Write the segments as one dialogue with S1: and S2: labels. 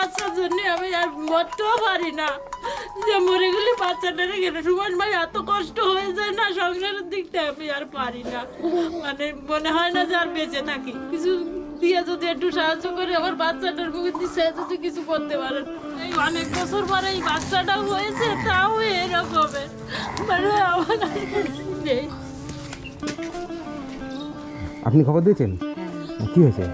S1: বাচ্চার জন্য আমি আর মরতেও পারি না, যে মরে গেলে বাচ্চাটারে গেলে সুমন ভাই এত কষ্ট হয়ে যায় না সংসারের দিক থেকে, আমি আর পারি না। মানে মনে হয় না যে আর বেঁচে থাকি, কিছু দিয়ে যদি একটু সাহায্য করে আমার বাচ্চাটার মুখে দিচ্ছে যদি কিছু করতে পারেন। এই অনেক বছর পরে এই বাচ্চাটাও হয়েছে, তাও এরকমের মানে আমার নেই।
S2: আপনি খবর দিয়েছেন? কি হয়েছে?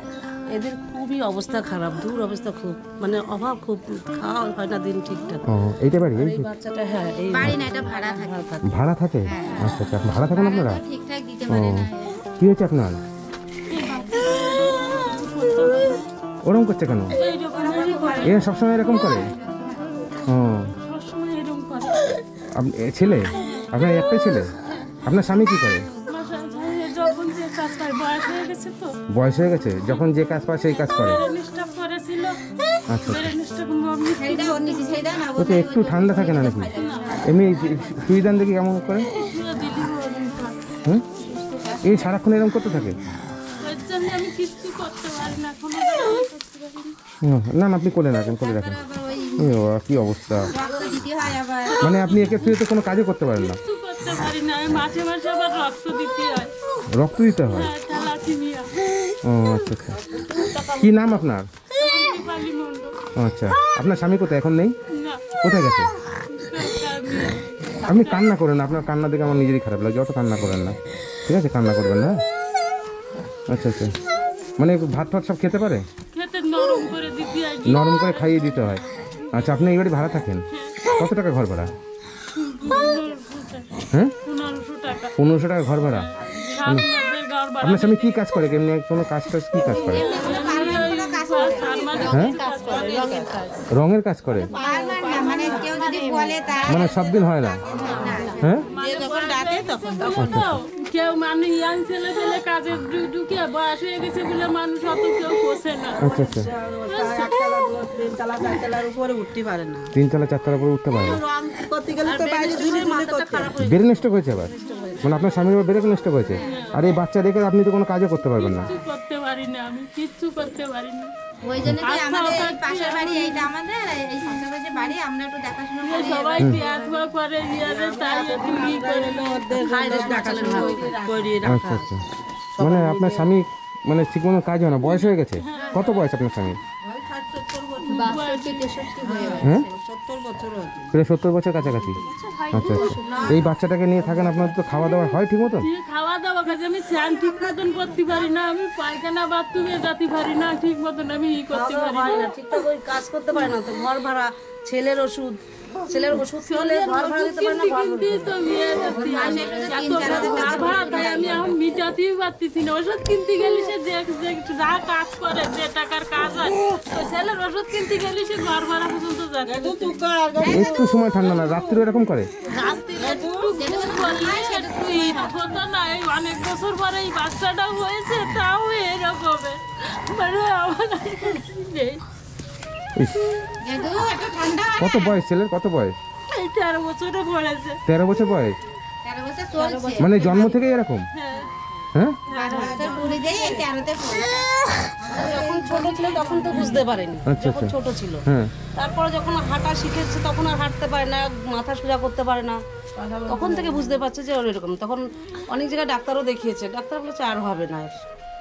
S3: এদের খুবই অবস্থা খারাপ, দূর অবস্থা খুব, মানে অভাব খুব, খাওয়া হয় না দিন ঠিকঠাক।
S2: এইটা বাড়ি?
S3: এই বাচ্চাটা হ্যাঁ এই
S4: বাড়ি না, এটা ভাড়া থাকে।
S2: ভাড়া থাকে? আচ্ছা আচ্ছা, ভাড়া থাকেন আপনারা?
S4: ঠিকঠাক দিতে পারে না।
S2: কি হয়েছে আপনার? ওরকম করছে কেন? এরা সবসময় এরকম করে? ছেলে আপনার একটাই ছেলে? আপনার স্বামী কি করে? বয়স হয়ে গেছে, যখন যে কাজ পায় সেই কাজ করে। আচ্ছা, ও তো একটু ঠান্ডা থাকে না নাকি? এমনি সুইদান দেখি কেমন করে? এই সারাক্ষণ এরকম করতে থাকে? না না, আপনি করে রাখেন, করে রাখেন। কি অবস্থা! মানে আপনি একে ফিরে কোনো কাজও করতে পারেন না? রক্ত দিতে হয়? ও আচ্ছা আচ্ছা। কি নাম আপনার? আচ্ছা, আপনার স্বামী কোথায়? এখন নেই? কোথায় গেছে? আপনি কান্না করেন, আপনার কান্না দেখে আমার নিজেরই খারাপ লাগে। অত কান্না করেন না, ঠিক আছে? কান্না করবেন না। আচ্ছা আচ্ছা, মানে ভাত ফাত সব খেতে পারে? নরম করে খাইয়ে দিতে হয়। আচ্ছা, আপনি এই বাড়ি ভাড়া থাকেন? কত টাকা ঘর ভাড়া? হ্যাঁ, 1500 টাকা ঘর ভাড়া। আপনার স্বামী কি কাজ করে? এমনি কোনো কাজ টাজ কি কাজ করে? হ্যাঁ, রঙের কাজ করে? মানে সব দিন হয় না? হ্যাঁ,
S1: কেউ মানে ইয়াং ছেলে ছেলে কাজে ঢুকিয়ে বয়স হয়ে গেছে বলে মানুষ অত কেউ পোষে না।
S2: আচ্ছা আচ্ছা,
S3: 3তলা 4তলার উপরে উঠতে পারে না।
S2: 3তলা 4তলার উপরে উঠতে পারে না? ব্রেন স্ট্রোক হয়েছে আবার? মানে আপনার স্বামীর ব্রেন স্ট্রোক হয়েছে? আর এই বাচ্চা দেখে আপনি তো কোনো কাজও করতে পারবেন না?
S1: করতে পারি না, আমি কিচ্ছু করতে পারি না।
S4: ওই জন্য কি আমাদের পাশের বাড়ি, এইটা আমাদের এই সংসারের যে বাড়ি, আমরা একটু দেখাশোনা করি।
S1: সবাই দেখাশোনা করে ইয়ারে, তাই একটু ই করে
S2: আচ্ছা আচ্ছা, মানে আপনার স্বামী মানে ঠিক মতো কাজ হয় না, বয়স হয়ে গেছে? কত বয়স আপনার স্বামী? হ্যাঁ, 70 বছর কাছাকাছি। আচ্ছা আচ্ছা, এই বাচ্চাটাকে নিয়ে থাকেন, আপনার তো খাওয়া দাওয়া হয় ঠিক মতন?
S1: খাওয়া দাওয়া কাজে আমি স্নান ঠিক মতন করতে পারি না, আমি পায়খানা বাথরুমে যেতে পারি না ঠিক মতন, আমি ই করতে পারি না,
S3: ঠিকঠাক ওই কাজ করতে পারে না। তো ঘর ভাড়া, ছেলের ওষুধ খেলে ঘর ভাড়া দিতে পারে না।
S1: আমি এখন মিটাতেই পারতেছি না। ওষুধ কিনতে গেলে সে যা কাজ করে, যে টাকার কাজ হয়, ওই ছেলের ওষুধ কিনতে গেলে সে ঘর ভাড়া পর্যন্ত যাচ্ছে।
S2: একটু সময় ঠান্ডা না, রাত্রে এরকম করে?
S1: হতো না, এই অনেক বছর পরে এই বাচ্চাটাও হয়েছে, তাও এরকমের মানে আমার নেই।
S2: কত বয়স ছেলের? কত বয়স?
S1: 13 বছরে পড়েছে।
S2: 13 বছর বয়স? মানে জন্ম থেকে এরকম? হ্যাঁ,
S3: যখন ছোট ছিল তখন তো বুঝতে পারেনি, যখন ছোট ছিল। তারপরে যখন হাঁটা শিখেছে তখন আর হাঁটতে পারে না, মাথা সোজা করতে পারে না, তখন থেকে বুঝতে পারছে যে ওর এরকম। তখন অনেক জায়গায় ডাক্তারও দেখিয়েছে, ডাক্তার বলেছে আর হবে না।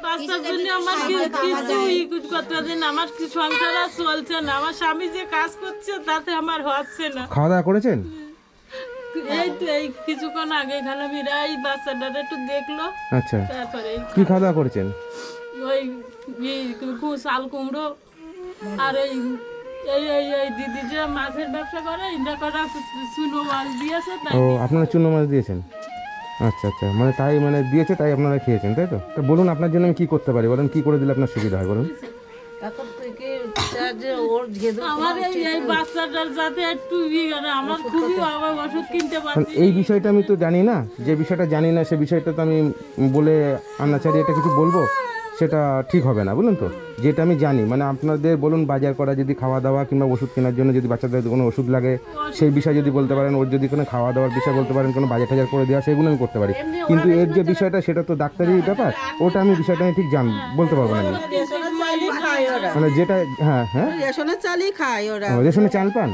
S1: বাচ্চার জন্য আমার কিছু করতে পারছে না, আমার সংসার আর চলছে না, আমার স্বামী যে কাজ করছে তাতে আমার হচ্ছে না।
S2: খাওয়া দাওয়া করেছেন?
S1: এই তো এই কিছুক্ষণ আগে এখানে মিরা এই বাচ্চাটার একটু দেখলো।
S2: আচ্ছা,
S1: তারপরে
S2: কি খাওয়া দাওয়া করেছেন?
S1: ওই চাল কুমড়ো আর এই এই এই এই দিদি যে মাছের ব্যবসা করে, ইন্ডা করা চুনো মাছ দিয়েছে।
S2: ও, আপনারা চুনো মাছ দিয়েছেন? আচ্ছা আচ্ছা, মানে তাই মানে দিয়েছে তাই আপনারা খেয়েছেন, তাই তো? তো বলুন আপনার জন্য আমি কী করতে পারি, বলুন কী করে দিলে আপনার সুবিধা হয় বলুন।
S3: এখন থেকে যে ওর
S1: আমার এই বাচ্চাটার যাতে একটু আমার খুবই অভাব, ওষুধ কিনতে পারছি।
S2: এই বিষয়টা আমি তো জানি না, যে বিষয়টা জানি না সে বিষয়টা তো আমি বলে আন্নাচারি এটা কিছু বলবো, সেটা ঠিক হবে না, বুঝলেন তো? যেটা আমি জানি, মানে আপনাদের বলুন বাজার করা, যদি খাওয়া দাওয়া কিংবা ওষুধ কেনার জন্য যদি বাচ্চাদের কোনো ওষুধ লাগে সেই বিষয়ে যদি বলতে পারেন, ওর যদি কোনো খাওয়া দাওয়ার বিষয় বলতে পারেন, কোনো বাজার টাজার করে দেওয়া, সেগুলো আমি করতে পারি। কিন্তু এর যে বিষয়টা সেটা তো ডাক্তারি ব্যাপার, ওটা আমি বিষয়টা আমি ঠিক বলতে পারবো না।
S5: খায় ওরা,
S2: মানে যেটা হ্যাঁ হ্যাঁ
S5: রেশনের চালই খায় ওরা।
S2: রেশনে চাল পান,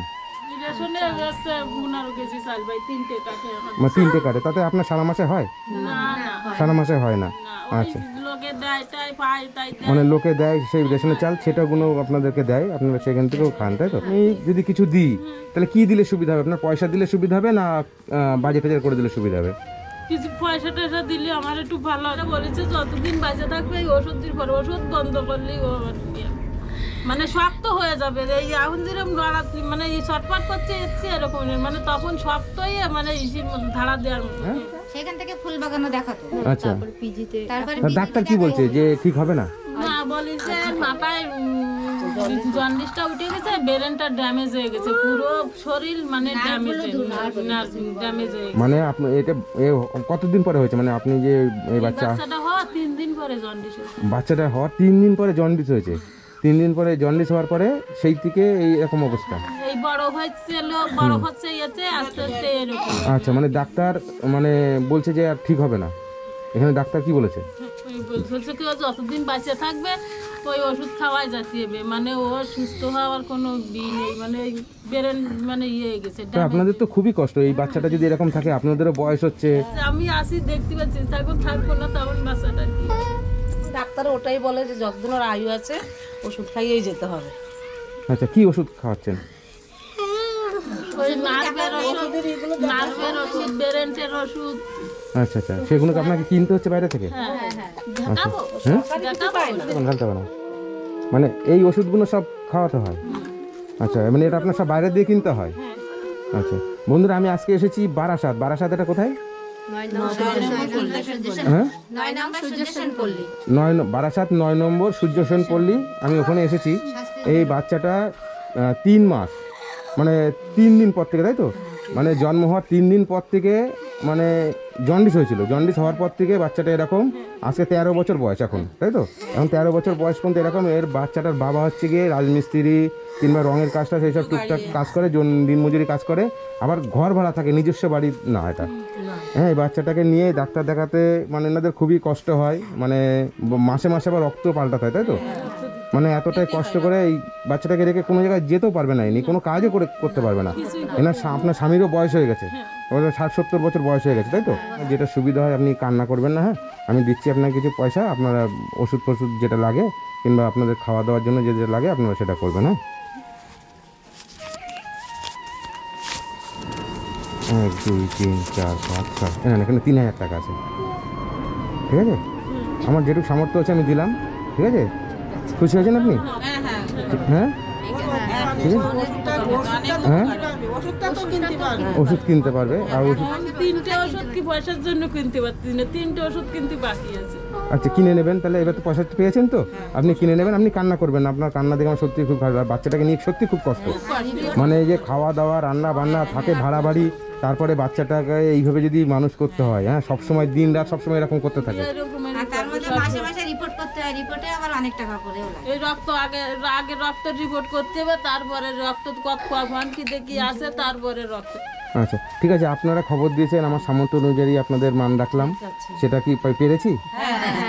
S1: রেশনে বেচছে 15 কেজি চাল ভাই, 3টে কাঠে এখন।
S2: মানে 3টে কাটে, তাতে আপনার সারা মাসে হয়?
S1: না না
S2: সারা মাসে হয় না।
S1: না, ওই
S2: আচ্ছা,
S1: লোকে দেয় তাই পায় তাই দেয়।
S2: মানে লোকে দেয় সেই রেশনের চাল, সেটাগুলো আপনাদেরকে দেয়, আপনারা সেখান থেকেও খান, তাই তো? আমি যদি কিছু দিই তাহলে কি দিলে সুবিধা হবে? আপনার পয়সা দিলে সুবিধা হবে না বাজেট টাজেট করে দিলে সুবিধা হবে?
S1: কিছু পয়সা টয়সা দিলে আমার একটু ভালো হবে। বলেছে যতদিন বাঁচে থাকবে এই ওষুধ দিন পরে ওষুধ বন্ধ করলেই ও আমার ইয়ে। মানে শক্ত হয়ে যাবে এই এখন যেরকম লড়াচ্ছি, মানে এই শর্টপাট করছে এসছে এরকম মানে তখন শক্তই মানে ইসির মধ্যে ধারা দেওয়ার মতো।
S4: সেখান থেকে ফুল বাগানও দেখাতো।
S2: আচ্ছা,
S4: তারপরে
S2: তা ডাক্তার কি বলছে যে ঠিক হবে না?
S1: না বলেছে মাথায় জন্ডিসটা উঠে গেছে, ব্রেনটা ড্যামেজ হয়ে গেছে, পুরো শরীর মানে ড্যামেজ ড্যামেজ হয়ে গেছে।
S2: মানে আপনি এটা কতদিন পরে হয়েছে? মানে আপনি যে এই
S1: বাচ্চাটা হওয়া 3 দিন পরে জন্ডিস হয়েছে।
S2: বাচ্চাটা হওয়ার 3 দিন পরে জন্ডিস হয়েছে? 3 দিন পরে জন্ডিস হওয়ার পরে সেই থেকে এই এরকম অবস্থা?
S1: এই বড় হচ্ছে বড় হচ্ছে এতে আস্তে আস্তে এরকম।
S2: আচ্ছা, মানে ডাক্তার মানে বলছে যে আর ঠিক হবে না, এখানে ডাক্তার কি বলেছে?
S1: বলছে কি ও যতদিন বাঁচে থাকবে ওই ওষুধ খাওয়াই যাতে হবে, মানে ও সুস্থ হওয়ার কোনো নেই, মানে এই ব্রেন মানে ইয়ে হয়ে গেছে।
S2: তো আপনাদের তো খুবই কষ্ট, এই বাচ্চাটা যদি এরকম থাকে, আপনাদেরও বয়স হচ্ছে।
S1: আমি আসি দেখতে পাচ্ছি, তখন থাকবো না তখন বাচ্চাটা কি।
S3: ডাক্তার ওটাই বলে যে যতদিন ওর আয়ু আছে ওষুধ খাইয়েই যেতে হবে।
S2: আচ্ছা, কি ওষুধ খাওয়াচ্ছেন?
S1: ওই নার্ভের ওষুধ, ব্রেনের ওষুধ।
S2: আচ্ছা আচ্ছা, সেগুলো কি আপনাকে কিনতে হচ্ছে বাইরে থেকে?
S1: দেখাবো
S2: হ্যাঁ,
S1: দেখাবো
S2: তখন জানতে পারো। মানে এই ওষুধগুলো সব খাওয়াতে হয়? আচ্ছা, মানে এটা আপনার সব বাইরে দিয়ে কিনতে হয়? আচ্ছা বন্ধুরা, আমি আজকে এসেছি বারাসাত। বারাসাত এটা কোথায়? হ্যাঁ,
S4: 9 নম্বর সুজেশন পল্লী।
S2: বারাসাত 9 নম্বর সূর্যসেন পল্লী। আমি ওখানে এসেছি। এই বাচ্চাটা 3 মাস মানে 3 দিন পর থেকে, তাই তো? মানে জন্ম হওয়ার 3 দিন পর থেকে মানে জন্ডিস হয়েছিল। জন্ডিস হওয়ার পর থেকে বাচ্চাটা এরকম, আজকে 13 বছর বয়স এখন, তাই তো? এখন 13 বছর বয়স পর্যন্ত এরকম। এর বাচ্চাটার বাবা হচ্ছে গিয়ে রাজমিস্ত্রি কিংবা রঙের কাজটা সেই সব টুকটাক কাজ করে, দিনমজুরি কাজ করে, আবার ঘর ভাড়া থাকে, নিজস্ব বাড়ি না এটা। হ্যাঁ, এই বাচ্চাটাকে নিয়ে ডাক্তার দেখাতে মানে এনাদের খুবই কষ্ট হয়, মানে মাসে মাসে আবার রক্ত পাল্টাতে হয়, তাই তো? মানে এতটাই কষ্ট করে এই বাচ্চাটাকে রেখে কোনো জায়গায় যেতেও পারবে না, ইনি কোনো কাজও করতে পারবে না। আপনার স্বামীরও বয়স হয়ে গেছে, 60-70 বছর বয়স হয়ে গেছে, তাই তো? যেটা সুবিধা হয় আপনি কান্না করবেন না। হ্যাঁ, আমি দিচ্ছি আপনার কিছু পয়সা, আপনারা ওষুধ ফষুধ যেটা লাগে কিংবা আপনাদের খাওয়া দাওয়ার জন্য যে যেটা লাগে আপনারা সেটা করবেন। হ্যাঁ, 1 2 3 4 5 6, এখানে 3000 টাকা আছে, ঠিক আছে? আমার যেটুকু সামর্থ্য আছে আমি দিলাম, ঠিক আছে? খুশি হয়েছেন আপনি? হ্যাঁ, ঠিক আছে। হ্যাঁ, ওষুধ কিনতে পারবে। আর ওষুধ
S1: 3টে ওষুধ কি পয়সার জন্য কিনতে পারছি না, 3টে ওষুধ কিনতে বাকি আছে।
S2: আচ্ছা, কিনে নেবেন তাহলে। এবার তো পয়সা পেয়েছেন তো, আপনি কিনে নেবেন। আপনি কান্না করবেন না, আপনার কান্না দেখে আমার সত্যি খুব ভালো লাগে। বাচ্চাটাকে নিয়ে সত্যি খুব কষ্ট, মানে এই যে খাওয়া দাওয়া, রান্না বান্না থাকে, ভাড়া বাড়ি, তারপরে বাচ্চাটাকে এইভাবে যদি মানুষ করতে হয়, হ্যাঁ, সবসময় দিন রাত সবসময় এরকম করতে থাকে।
S4: আর তার মধ্যে মাসে মাসে রিপোর্ট করতে হয়, রিপোর্টে আবার অনেক টাকা করে লাগে।
S1: এই রক্ত আগে রক্ত রিপোর্ট করতে হবে, তারপরে রক্ত কত ঘন্টিতে কি আছে, তারপরে রক্ত।
S2: আচ্ছা, ঠিক আছে, আপনারা খবর দিয়েছেন, আমার সামর্থ্য অনুযায়ী আপনাদের মান রাখলাম। সেটা কি পেরেছি?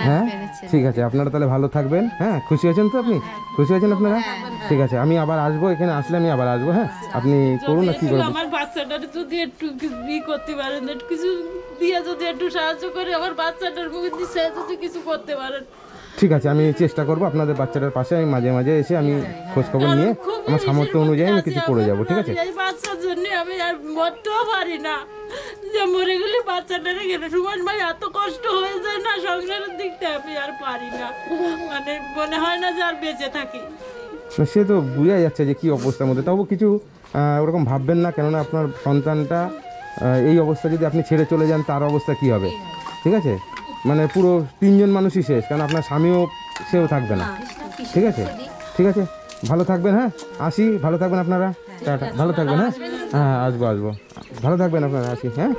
S2: হ্যাঁ, ঠিক আছে, আপনারা তাহলে ভালো থাকবেন। হ্যাঁ, খুশি হয়েছেন তো আপনি? খুশি হয়েছেন আপনারা? ঠিক আছে, আমি আবার আসবো, এখানে আসলে আমি আবার আসবো। হ্যাঁ, আপনি করুন না, কি করবেন?
S1: আমার বাচ্চাটার যদি একটু করতে পারেন, একটু কিছু দিয়ে যদি একটু সাহায্য করে আমার বাচ্চাটার মুখে দিয়ে যদি কিছু করতে পারেন।
S2: ঠিক আছে, আমি চেষ্টা করব আপনাদের বাচ্চাটার পাশে। আমি মাঝে মাঝে এসে আমি খোঁজ খবর নিয়ে আমার সামর্থ্য অনুযায়ী আমি কিছু করে যাব, ঠিক আছে?
S1: এই বাচ্চার জন্য আমি আর মরতেও পারি না, যে মরে গেলে বাচ্চাটারে গেলে সুমন ভাই এত কষ্ট হয়ে যায় না, সংসারের দিকটা আমি আর পারি না, মানে মনে হয় না যে আর বেঁচে থাকি।
S2: সে তো বোঝা যাচ্ছে যে কি অবস্থার মধ্যে, তবু কিছু ওরকম ভাববেন না, কেননা আপনার সন্তানটা এই অবস্থা যদি আপনি ছেড়ে চলে যান, তার অবস্থা কি হবে? ঠিক আছে, মানে পুরো 3 জন মানুষই শেষ, কারণ আপনার স্বামীও সেও থাকবে না। ঠিক আছে, ঠিক আছে, ভালো থাকবেন। হ্যাঁ, আসি, ভালো থাকবেন আপনারা, টাটা, ভালো থাকবেন। হ্যাঁ, হ্যাঁ, আসবো, ভালো থাকবেন আপনারা, আসি। হ্যাঁ।